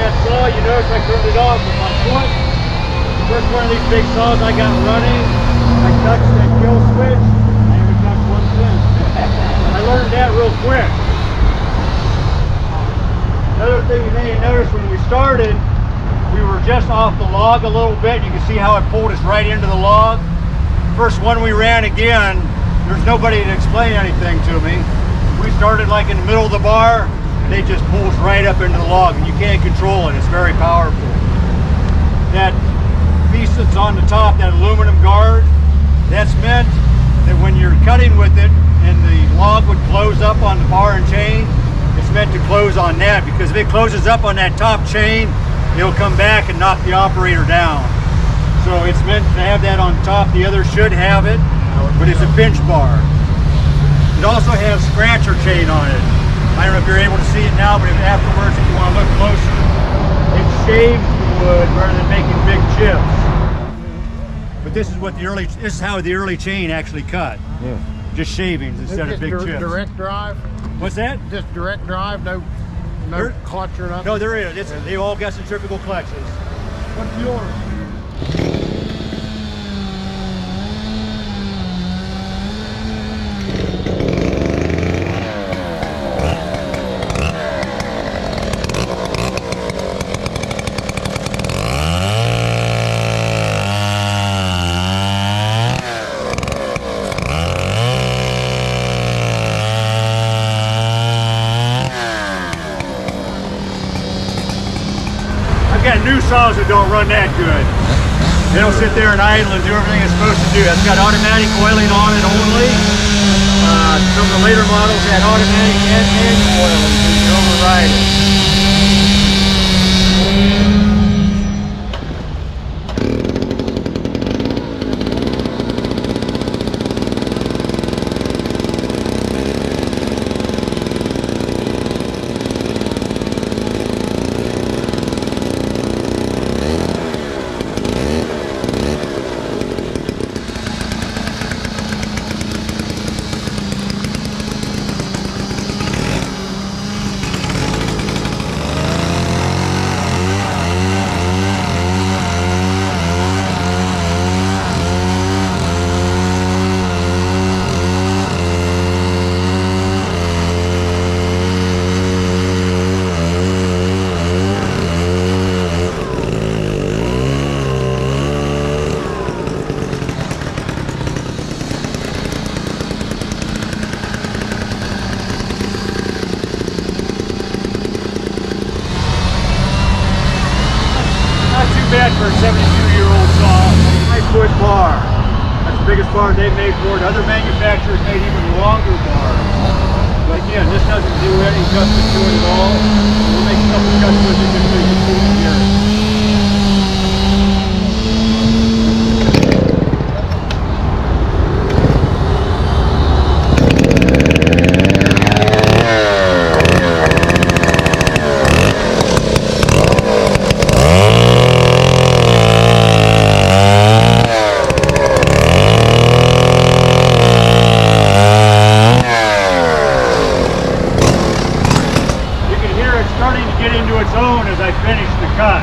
that saw, you notice I turned it off with my foot. The first one of these big saws I got running, I touched that kill switch, I haven't touched one since. I learned that real quick. Another thing you may have noticed when we started, we were just off the log a little bit. You can see how it pulled us right into the log. First one we ran again, there's nobody to explain anything to me. We started like in the middle of the bar, and it just pulls right up into the log, and you can't control it. It's very powerful. That piece that's on the top, that aluminum guard, that's meant that when you're cutting with it and the log would close up on the bar and chain, it's meant to close on that, because if it closes up on that top chain, it'll come back and knock the operator down. So it's meant to have that on top. The other should have it, but it's a pinch bar. It also has scratcher chain on it. I don't know if you're able to see it now, but if afterwards, if you want to look closer, it shaves the wood rather than making big chips. But this is how the early chain actually cut. Yeah. Just shavings instead of big chips. Direct drive? What's that? Just direct drive, no clutch or nothing? No, there is. They all got centrifugal clutches. What's yours? I've got new saws that don't run that good. They don't sit there and idle and do everything it's supposed to do. It's got automatic oiling on it only. Some of the later models had automatic and manual oiling, so you can override it. Bad for a 72-year-old saw. 9-foot bar. That's the biggest bar they've made for it. Other manufacturers made even longer bars. But again, this doesn't do any justice to it at all. We'll make a couple cuts with it just so you can see it here. Starting to get into its own as I finish the cut.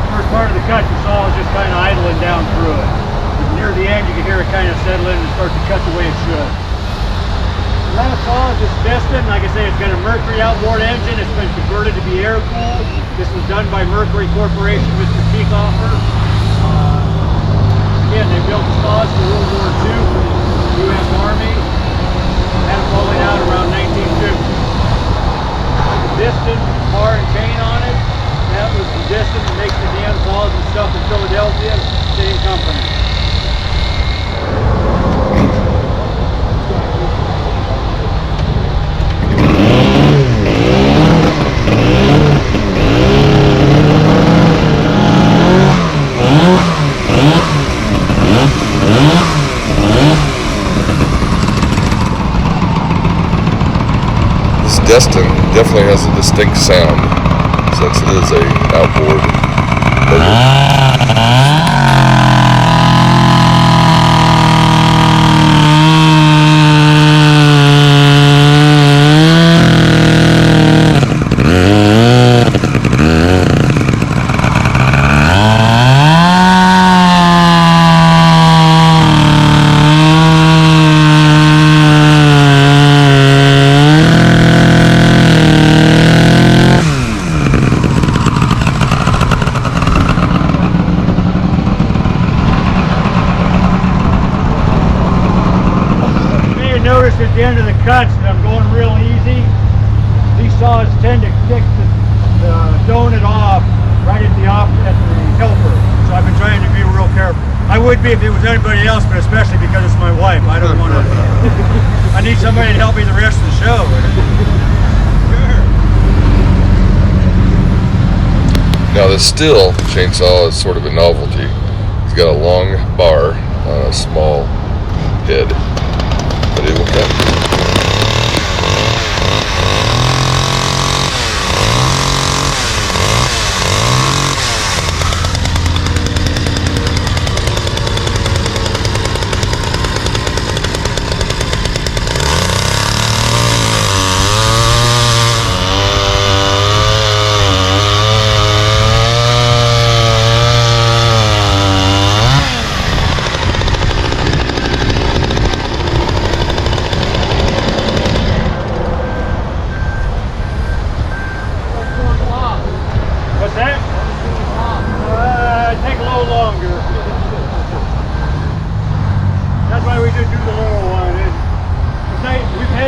First part of the cut, you saw is just kind of idling down through it. But near the end, you can hear it kind of settle in and start to cut the way it should. The last saw is just piston. Like I say, it's got a Mercury outboard engine. It's been converted to be air-cooled. This was done by Mercury Corporation, Mr. Peekoffer. Again, they built the saws for World War II for the U.S. Army. Had them rolling out around 1950. Piston, bar and chain on it. That was the piston that makes the damn saws and stuff in Philadelphia. Same company. Destin definitely has a distinct sound since it is a outboard motor. would be if it was anybody else, but especially because it's my wife. I don't want to. I need somebody to help me the rest of the show. Now the Stihl chainsaw is sort of a novelty. It's got a long bar on a small head, but it will cut.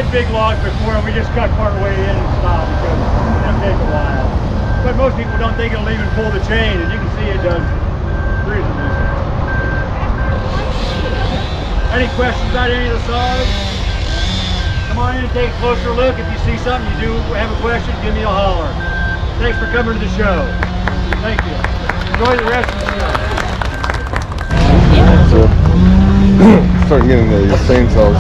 Big logs before, and we just cut part way in and stop because it'll take a while. But most people don't think it'll even pull the chain, and you can see it does reasonably. Any questions about any of the saws? Come on in and take a closer look. If you see something, you do have a question, give me a holler. Thanks for coming to the show. Thank you. Enjoy the rest of the show. So, start getting the chainsaws.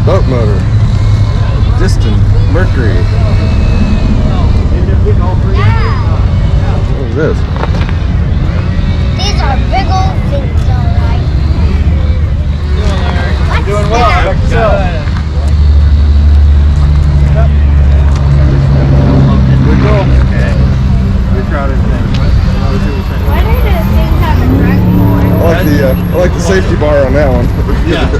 Boat motor, distant mercury. What is this? These are big old things, alright. Doing well. How about yourself? We're cool. We're proud of everything. Why do the things have a track board? I like the safety bar on that one. Yeah.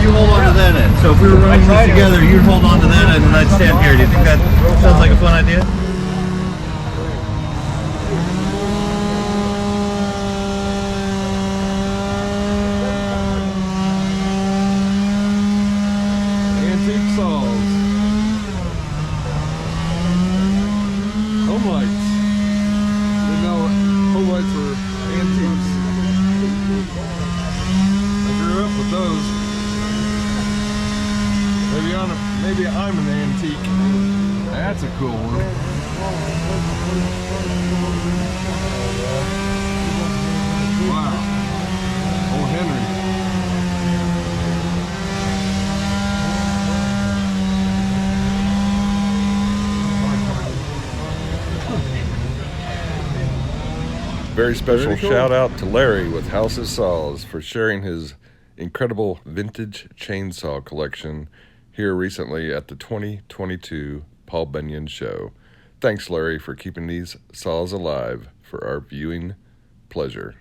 You hold on to that end. So if we were running this together, you'd hold on to that end and I'd stand here. Do you think that sounds like a fun idea? Antique saws. Home lights. You know, home lights were antiques. I grew up with those. Maybe I'm an antique. That's a cool one. Wow. Old Henry. Very special shout out to Larry with House's Saws for sharing his incredible vintage chainsaw collection here recently at the 2022 Paul Bunyan Show. Thanks, Larry, for keeping these saws alive for our viewing pleasure.